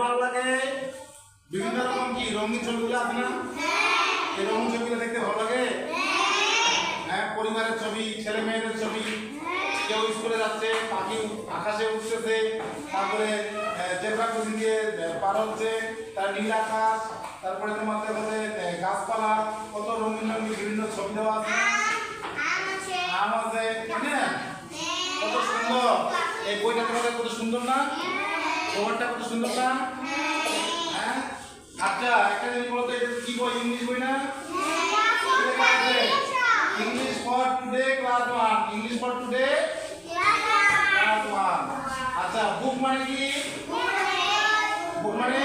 ভালো লাগে বিভিন্ন রকম কি রঙিন ছবিগুলো আছে না? এই রঙিন ছবিগুলো দেখতে ভালো লাগে। হ্যাঁ, পরিবারের ছবি, ছেলে মেয়েদের ছবি, কেউ স্কুলে যাচ্ছে, পাখি আকাশে উঠতেছে, তারপরে জেব্রা ক্রসিং দিয়ে পার হচ্ছে, তার নীল আকাশ, তারপরে তোমাদের মধ্যে গাছপালা, কত রঙিন রঙিন বিভিন্ন ছবি দেওয়া আছে। আম আছে, হ্যাঁ, কত সুন্দর। এই বইটা তোমাদের কত সুন্দর না? খবরটা কত সুন্দর না? হ্যাঁ, আচ্ছা একটা জিনিস বলতো, এটা কি বই? ইংলিশ বই না? English for today class 1। English for today class 1। আচ্ছা, বুক মানে কি? বুক মানে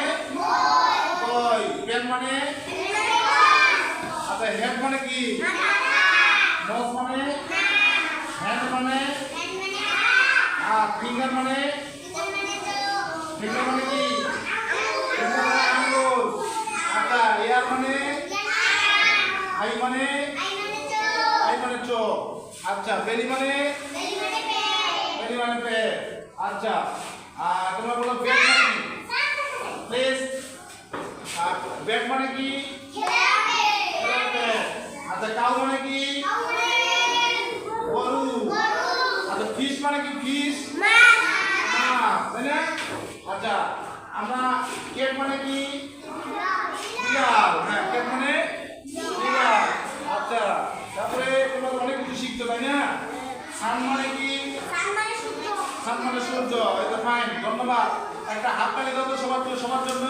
বই। পেন মানে? আচ্ছা, হেড মানে কি? নোজ মানে? হ্যান্ড মানে? আর ফিঙ্গার মানে? ফিঙ্গার মানে কি? ফিঙ্গার মানে আঙ্গুল। আচ্ছা, এয়ার মানে? আই মানে? আই মানে চোখ। আচ্ছা, বেলি মানে? বেলি মানে পেট। আচ্ছা, তোমরা বলো ব্যাট মানে কি? প্লেস। আর ব্যাট মানে কি? আচ্ছা, কাউ মানে কি? গরু। আচ্ছা, ফিশ মানে কি? ফিশ মাছ, তাই না? আচ্ছা, আমরা কেট মানে কি? বিড়াল। হ্যাঁ, কেট মানে বিড়াল। আচ্ছা, তারপরে তোমরা অনেক কিছু শিখছো, তাই না? সান মানে কি? সান মানে সূর্য। এটা ফাইন, ধন্যবাদ। একটা হাততালি দাও তো সবার জন্য।